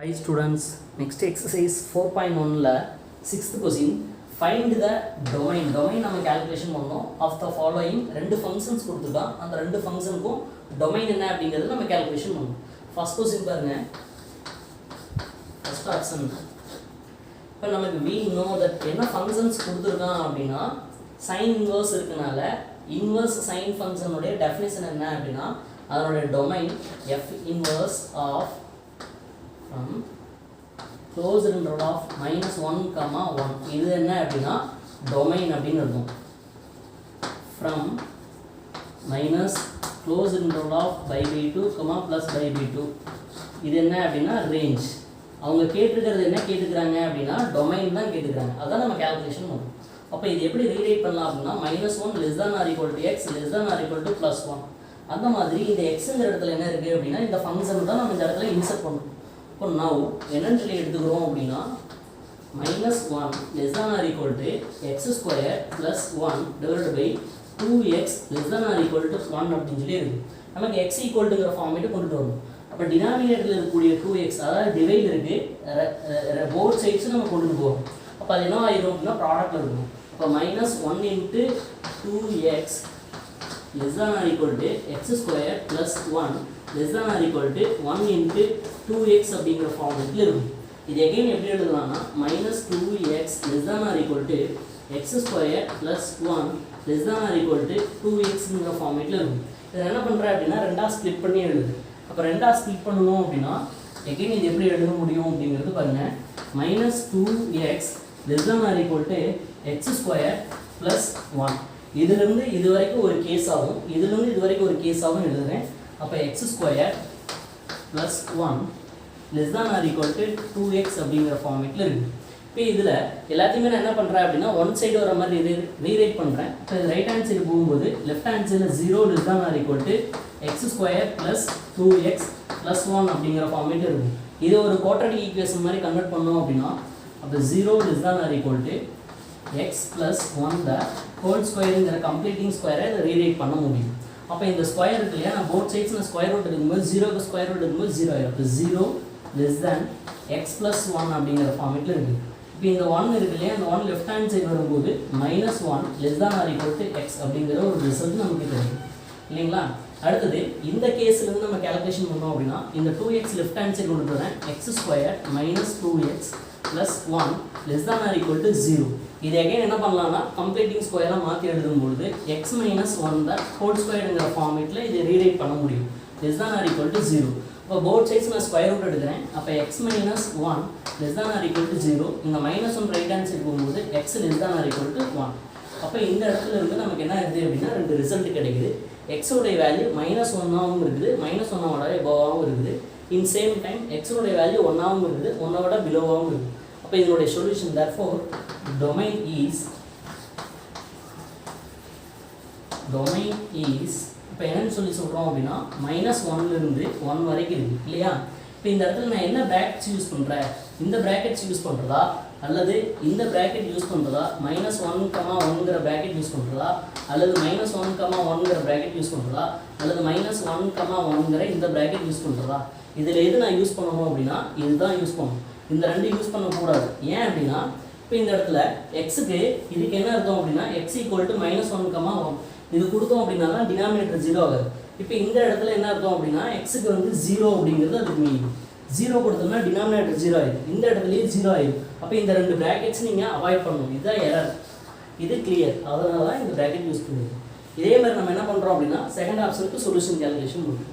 Hi students, next exercise 4.1 sixth question, find the domain நம்ம calculation பண்ணோம் of the following ரெண்டு functions கொடுத்துருக்கான் அந்த ரெண்டு ஃபங்க்ஷனுக்கும் domain என்ன அப்படிங்கிறது நம்ம calculation பண்ணோம். first question பாருங்க, first option இப்போ நமக்கு we know that என்ன functions கொடுத்துருக்கான் அப்படின்னா sin inverse இருக்கனால inverse sin function உடைய definition என்ன அப்படின்னா அதனுடைய domain f inverse of from closed interval of -1, 1 இது என்ன அப்படின்னா domain அப்படின்னு இருக்கும். from minus closed interval of by 2, plus by 2 இது என்ன அப்படின்னா range. அவங்க கேட்டிருக்கிறது என்ன கேட்டுக்கிறாங்க அப்படின்னா domain தான் கேட்டுக்கிறாங்க. அதான் நம்ம calculation பண்ணுவோம். அப்போ இது எப்படி ரீரைட் பண்ணலாம் அப்படின்னா -1 less than or equal to x less than or equal to +1 அந்த மாதிரி இந்த xங்கிற இடத்துல என்ன இருக்குது அப்படின்னா இந்த ஃபங்க்ஷன் தான் நம்ம இந்த இடத்துல இன்சர்ட் பண்ணணும். இப்போ now என்னன்னு சொல்லி எடுத்துக்கிறோம் அப்படின்னா -1 less than or equal to x square plus 1 divided by 2x less than or equal to 1 அப்படின்னு சொல்லி இருக்குது. நமக்கு x equal toங்கிற ஃபார்மேட்டு கொண்டுட்டு வரணும். அப்போ டினாமினேட்டரில் இருக்கக்கூடிய 2x அதாவது டிவைட் இருக்குது போத் சைட்ஸும் நம்ம கொண்டுட்டு போகிறோம். அப்போ அது என்ன ஆயிரும் அப்படின்னா ப்ராடக்ட்டில் இருக்கும். அப்போ -1 into 2x less than or equal to x square plus 1 less than or equal to 1 into 2x அப்படிங்கிற ஃபார்மேட்டில் இருக்கும். இது எகைன் எப்படி எழுதலாம்னா -2x less than or equal to x square plus 1 less than or equal to 2xங்கிற ஃபார்மேட்டில் இருக்கும். இதை என்ன பண்ணுறேன் அப்படின்னா ரெண்டாக ஸ்ப்ளிட் பண்ணி எழுது. அப்போ ரெண்டாக ஸ்ப்ளிட் பண்ணணும் அப்படின்னா எகைன் இது எப்படி எழுத முடியும் அப்படிங்கிறது பாருங்கள். -2x less than or equal to x square plus 1 இதிலிருந்து இது வரைக்கும் ஒரு கேஸ் ஆகும், இதிலிருந்து இது வரைக்கும் ஒரு கேஸ் ஆகும் எழுதுறேன். அப்போ x ஸ்கொயர் ப்ளஸ் 1 லெஸ் தான் ஆர் ஈக்குவல் டு 2x அப்படிங்கிற ஃபார்மேட்டில் இருக்குது. இப்போ இதில் எல்லாத்தையுமே நான் என்ன பண்ணுறேன் அப்படின்னா ஒன் சைடு வர மாதிரி ரீரைட் பண்ணுறேன். இப்போ இது ரைட் ஹேண்ட் சைடு போகும்போது லெஃப்ட் ஹேண்ட் சைடில் 0 லெஸ் தான் or equal to x square plus 2x plus 1 அப்படிங்கிற ஃபார்மேட் இருக்குது. இது ஒரு குவாட்ரடிக் ஈக்குவேஷன் மாதிரி கன்வெர்ட் பண்ணோம் அப்படின்னா அப்போ 0 லெஸ் தான் or equal to x plus 1 the whole squareங்கிற கம்ப்ளீட்டிங் ஸ்கொயரை இதை ரீரைட் பண்ண முடியும். அப்போ இந்த ஸ்கொயர் இருக்கு இல்லையா, நான் போத் சைட்ஸ் நான் ஸ்கொயர் ரூட் இருக்கும்போது 0க்கு ஸ்கொயர் ரூட் இருக்கும்போது 0 ஆயிடும். இப்போ 0 லெஸ் தேன் எக்ஸ் ப்ளஸ் 1 அப்படிங்கிற ஃபார்மேட்டில் இருக்குது. இப்போ இந்த 1 இருக்கு இல்லையா, அந்த 1 லெஃப்ட் ஹேண்ட் சைடு வரும்போது -1 less than or equal to X அப்படிங்கிற ஒரு ரிசல்ட் நமக்கு கிடைக்கும் இல்லைங்களா. அடுத்தது இந்த கேஸ்லேருந்து நம்ம கேல்குலேஷன் பண்ணோம் அப்படின்னா இந்த 2x லெஃப்ட் ஹேண்ட் சைடு கொண்டு வரேன். X square -2x plus 1 less than or equal to 0 இது எகைன் என்ன பண்ணலாம்னா கம்ப்ளீட்டிங் ஸ்கொயராக மாற்றி எழுதும்போது x - 1 த ஹோல் ஸ்கொயருங்கிற ஃபார்மேட்டில் இதை ரீரைட் பண்ண முடியும். லெஸ் தான் ஆர் ஈக்குவல் டு 0. இப்போ போத் சைட்ஸ் நான் ஸ்கொயர் ரூட் எடுக்கிறேன். அப்போ x - 1 லெஸ் தான் ஆர் ஈக்குவல் டு 0 இங்கே -1 ரைட் ஹேண்ட் சைடு போகும்போது x லெஸ் தான் ஆர் ஈக்குவல் டு 1. அப்போ இந்த இடத்துல இருந்து நமக்கு என்ன இருக்குது அப்படின்னா ரெண்டு ரிசல்ட் கிடைக்குது. எக்ஸோடைய வேல்யூ -1ஆகவும் இருக்குது, -1ஓட எபோவாகவும் இருக்குது. இன் சேம் டைம் எக்ஸோடைய வேல்யூ 1ஆகவும் இருக்குது, 1ஓட பிலோவாகவும் இருக்குது. அப்போ இதனுடைய சொல்யூஷன் therefore domain is இப்போ என்னன்னு சொல்லி சொல்கிறோம் அப்படின்னா -1லிருந்து 1 வரைக்கும் இருக்குது இல்லையா. இப்போ இந்த இடத்துல நான் என்ன ப்ராக்கெட்ஸ் யூஸ் பண்ணுறேன், இந்த ப்ராக்கெட்ஸ் யூஸ் பண்ணுறதா அல்லது இந்த ப்ராக்கெட் யூஸ் பண்ணுறதா -1,1ங்கிற ப்ராக்கெட் யூஸ் பண்ணுறதா அல்லது -1,1ங்கிற ப்ராக்கெட் யூஸ் பண்ணுறதா அல்லது -1,1ங்கிற இந்த ப்ராக்கெட் யூஸ் பண்ணுறதா இதில் எது நான் யூஸ் பண்ணணும் அப்படின்னா இதுதான் யூஸ் பண்ணணும். இந்த ரெண்டு யூஸ் பண்ணக்கூடாது. ஏன் அப்படின்னா இப்போ இந்த இடத்துல எக்ஸுக்கு இதுக்கு என்ன அர்த்தம் அப்படின்னா x ஈக்குவல் டு -1,1 இது கொடுத்தோம் அப்படின்னா தான் டினாமினேட்டர் 0 ஆகுது. இப்போ இந்த இடத்துல என்ன அர்த்தம் அப்படின்னா எக்ஸுக்கு வந்து 0 அப்படிங்கிறது அதுக்கு மீனிங். 0 கொடுத்தோம்னா டினாமினேட்டர் 0 ஆயிடும், இந்த இடத்துலையும் 0 ஆயிடும். அப்போ இந்த ரெண்டு ப்ராக்கெட்ஸ் நீங்கள் அவாய்ட் பண்ணணும். இதுதான் எரர், இது கிளியர். அதனால தான் இந்த ப்ராக்கெட் யூஸ் பண்ணுது. இதே மாதிரி நம்ம என்ன பண்ணுறோம் அப்படின்னா செகண்ட் ஆப்ஷனுக்கு சொல்யூஷன் கேல்குலேஷன் பண்ணுறோம்.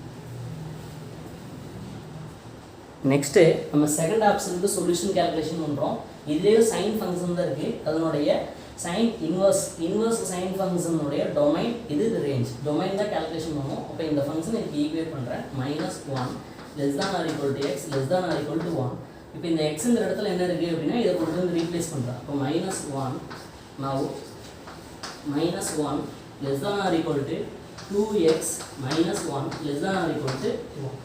நெக்ஸ்ட்டு நம்ம செகண்ட் ஆப்ஷனுக்கு சொல்யூஷன் கேல்குலேஷன் பண்ணுறோம். இதுலேயே சைன் ஃபங்க்ஷன் தான் இருக்குது, அதனுடைய சைன் இன்வர்ஸ் சைன் ஃபங்க்ஷனுடைய டொமைன் இது ரேஞ்ச் டொமைன் தான் கேல்குலேஷன் பண்ணுவோம். அப்போ இந்த ஃபங்க்ஷன் எனக்கு ஈக்குவேட் பண்ணுறேன். -1 லெஸ் தான் or equal to x less தான் ஆர் ஈக்குவல் டு 1. இப்போ இந்த எக்ஸுங்கிற இடத்துல என்ன இருக்குது அப்படின்னா இதை கொண்டு வந்து ரீப்ளேஸ் பண்ணுறேன். அப்போ -1 நவ் -1 லெஸ் தான் or equal to 2x -1 less தான் ஆர் ஈக்குவல் டு 1.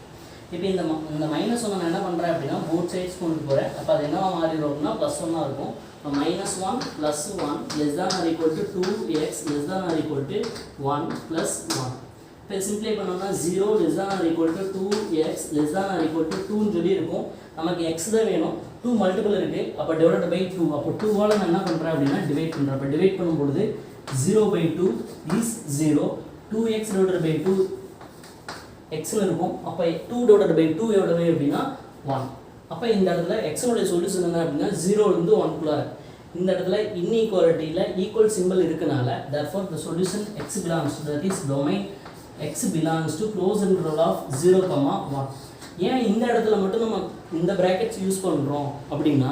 இப்போ இந்த -1 நான் என்ன பண்ணுறேன் அப்படின்னா போத் சைட்ஸ் கொண்டு போகிறேன். அப்போ அது என்ன மாறிடும் அப்படின்னா +1 இருக்கும். -1 + 1 லெஸ் தான் or equal to 2x less தான் ஆர் ஈக்குவல் டு 1 + 1 இப்போ சிம்ப்ளை பண்ணோம்னா 0 less than or equal to 2x less than or equal to 2ன்னு சொல்லி இருக்கும். நமக்கு x தான் வேணும், 2 மல்டிபிள் இருக்குது, அப்போ டிவைடட் பை 2. அப்போ 2வால் நான் என்ன பண்ணுறேன் அப்படின்னா டிவைட் பண்ணுறேன். அப்போ டிவைட் பண்ணும்பொழுது 0/2 is 0, 2x divided by 2 xன்னு இருக்கும். அப்போ 2 divided by 2 எவ்வளவு அப்படின்னா 1. அப்போ இந்த இடத்துல எக்ஸனுடைய சொல்யூஷன் என்ன அப்படின்னா 0லேருந்து 1குள்ளே. இந்த இடத்துல இன்இக்வாலிட்டியில் ஈக்குவல் சிம்பிள் இருக்கனால therefore the solution x belongs to, that is domain x belongs to closed interval of 0, 1. ஏன் இந்த இடத்துல மட்டும் நம்ம இந்த பிராக்கெட்ஸ் யூஸ் பண்ணுறோம் அப்படின்னா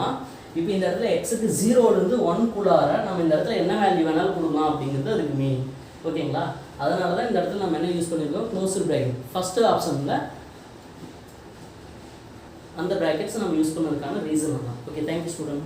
இப்போ இந்த இடத்துல எக்ஸுக்கு 0லேருந்து 1குள்ளார நம்ம இந்த இடத்துல என்ன வேல்யூ வேணாலும் கொடுக்கலாம் அப்படிங்கிறது அதுக்கு மீனிங். ஓகேங்களா? அதனால தான் இந்த இடத்துல நம்ம என்ன யூஸ் பண்ணியிருக்கோம், க்ளோஸ்டு பிராக்கெட். ஃபஸ்ட்டு ஆப்ஷனில் அந்த பிராக்கெட்ஸ் நம்ம யூஸ் பண்ணதுக்கான ரீசன் தான். Okay, thank you student.